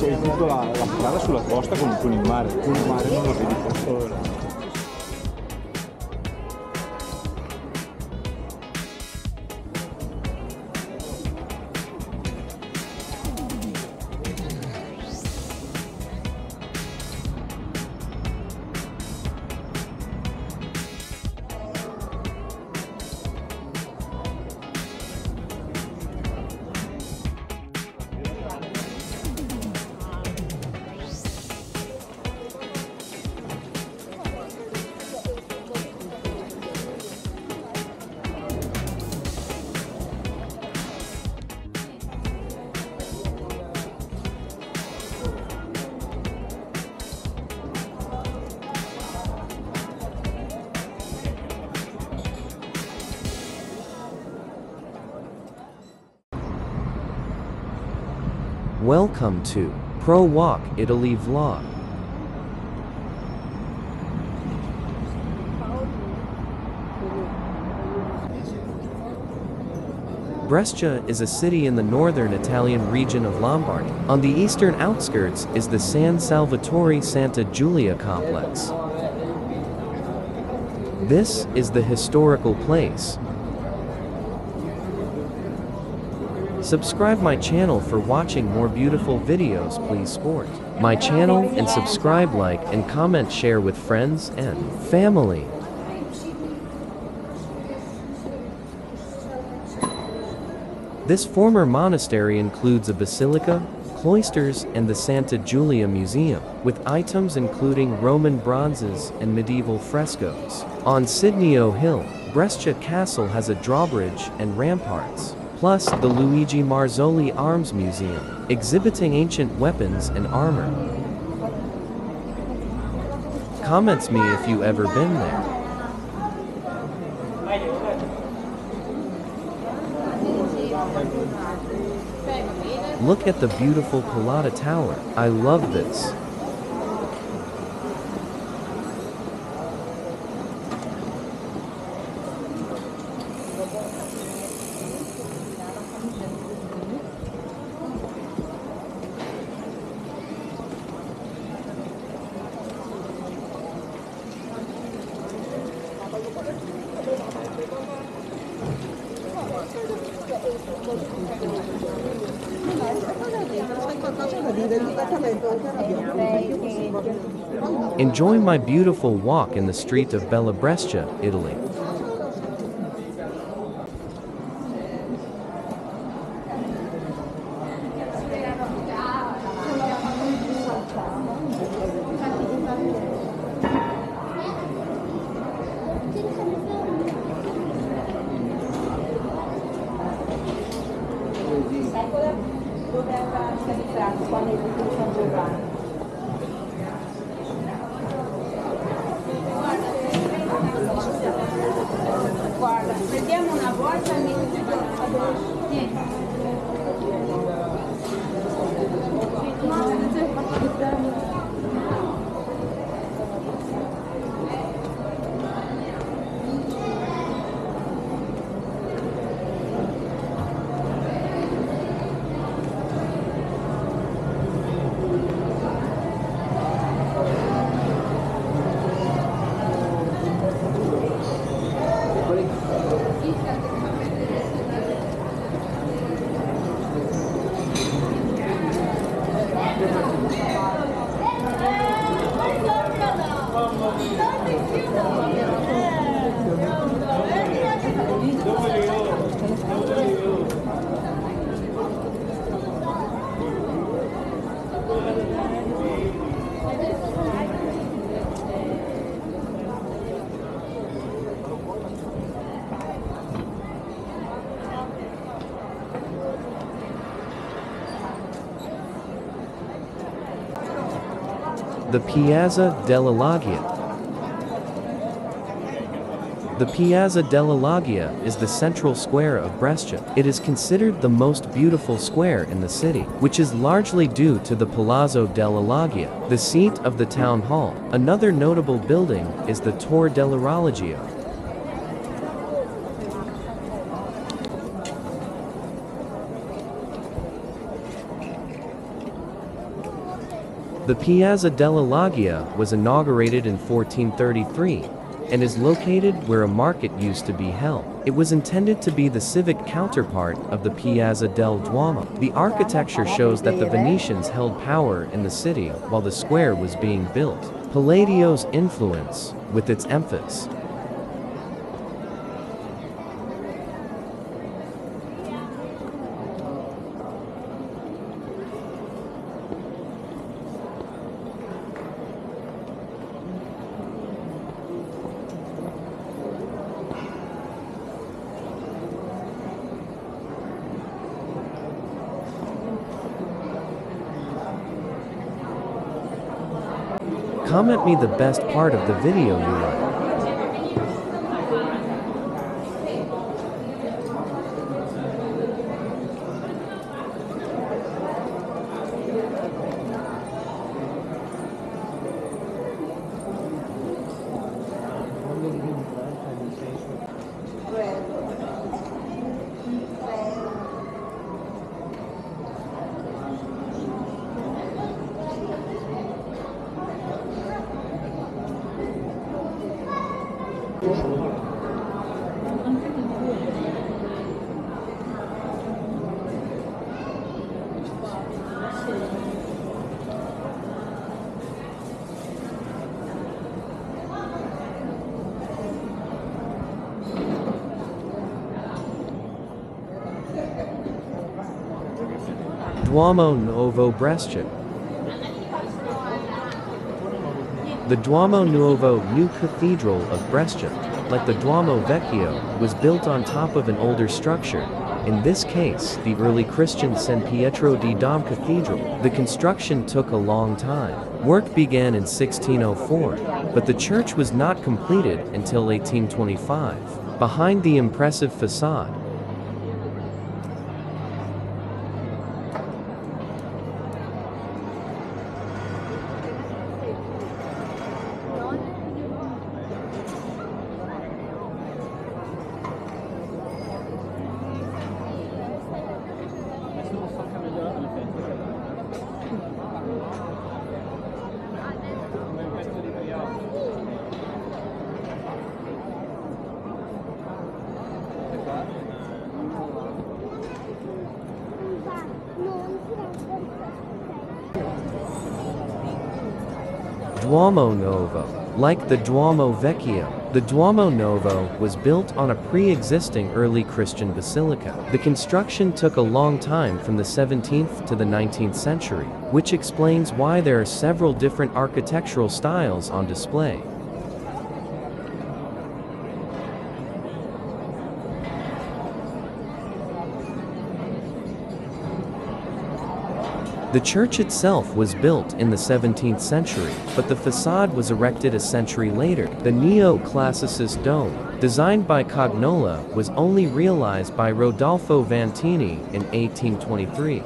c'è tutta la strada sulla costa con il mare non lo vedi solo. Welcome to Prowalk Italy vlog. Brescia is a city in the northern Italian region of Lombardy. On the eastern outskirts is the San Salvatore Santa Giulia complex. This is the historical place. Subscribe my channel for watching more beautiful videos. Please support my channel and subscribe, like, and comment, share with friends and family. This former monastery includes a basilica, cloisters, and the Santa Giulia Museum, with items including Roman bronzes and medieval frescoes. On Sidneo Hill, Brescia Castle has a drawbridge and ramparts, plus the Luigi Marzoli Arms Museum, exhibiting ancient weapons and armor. Comments me if you ever been there. Look at the beautiful Palata Tower. I love this. Enjoy my beautiful walk in the street of Bella Brescia, Italy. Guarda, prendiamo una volta e The Piazza della Loggia. The Piazza della Loggia is the central square of Brescia. It is considered the most beautiful square in the city, which is largely due to the Palazzo della Loggia, the seat of the town hall. Another notable building is the Tor dell'Orologio. The Piazza della Loggia was inaugurated in 1433 and is located where a market used to be held. It was intended to be the civic counterpart of the Piazza del Duomo. The architecture shows that the Venetians held power in the city while the square was being built. Palladio's influence, with its emphasis Comment me the best part of the video you like. Duomo Nuovo Brescia. The Duomo Nuovo New Cathedral of Brescia, like the Duomo Vecchio, was built on top of an older structure, in this case the early Christian San Pietro di Dom Cathedral. The construction took a long time. Work began in 1604, but the church was not completed until 1825. Behind the impressive facade, Duomo Nuovo. Like the Duomo Vecchio, the Duomo Nuovo was built on a pre-existing early Christian basilica. The construction took a long time from the 17th to the 19th century, which explains why there are several different architectural styles on display. The church itself was built in the 17th century, but the facade was erected a century later. The Neoclassicist dome, designed by Cognola, was only realized by Rodolfo Vantini in 1823.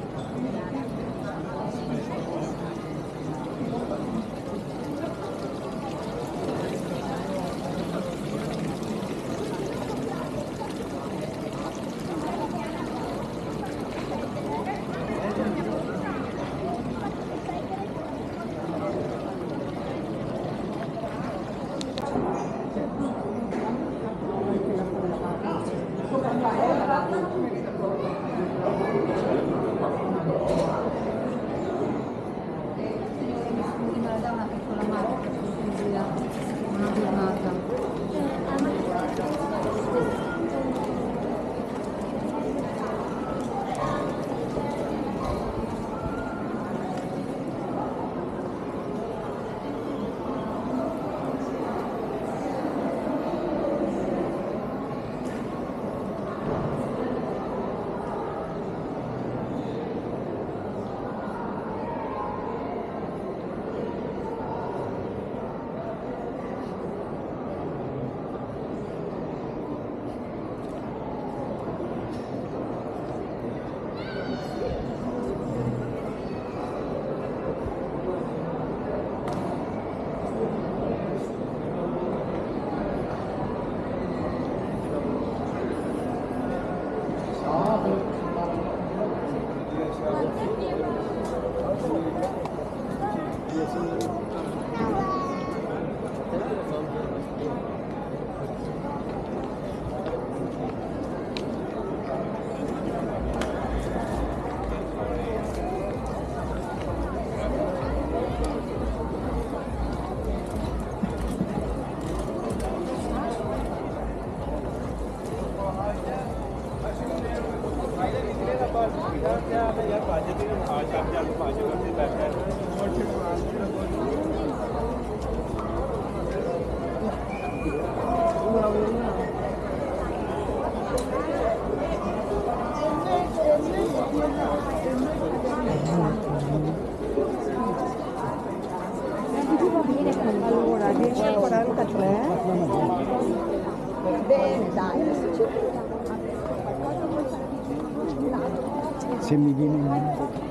Se mi viene in mente.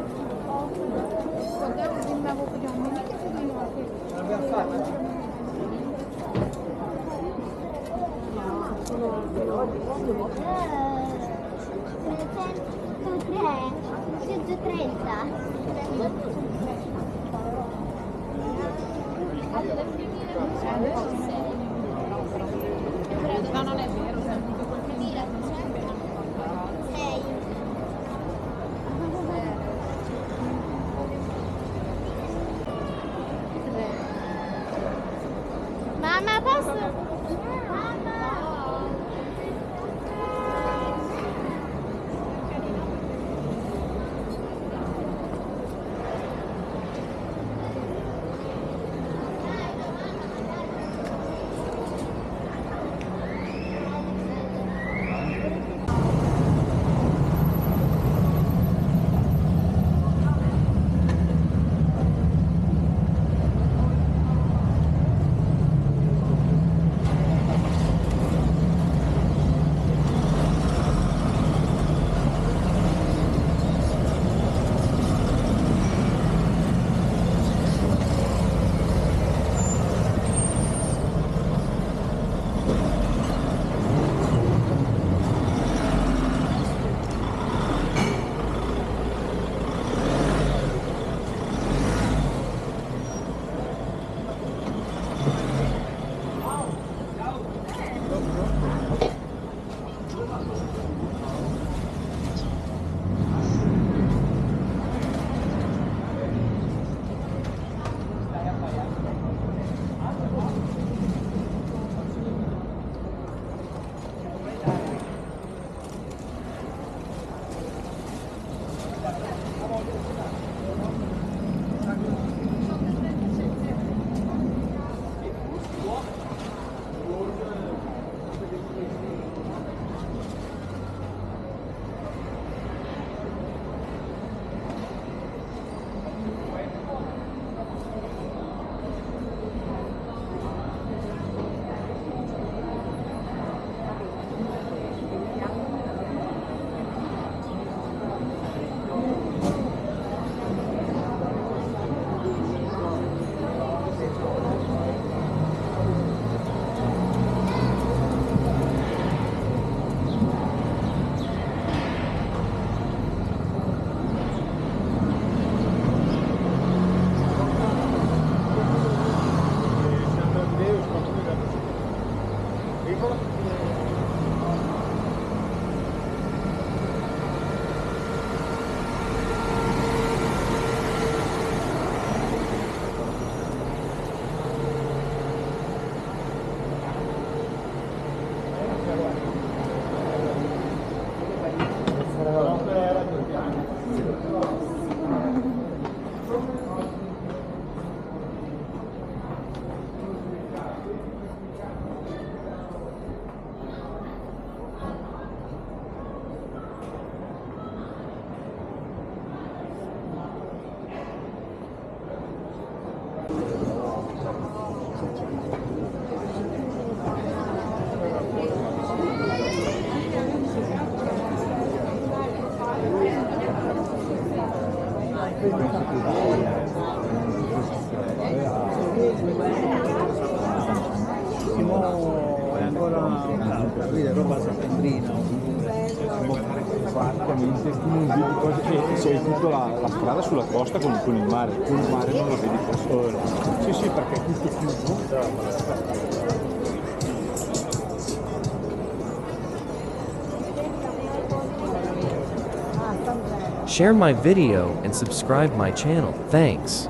No, non è vero. Mamma, posso? Mamma! È ancora roba settembrina. Praticamente tu non vedi cose e sei tutta la strada sulla costa con il mare non lo vedi solo. Sì, sì, perché è tutto chiuso. Share my video and subscribe my channel. Thanks.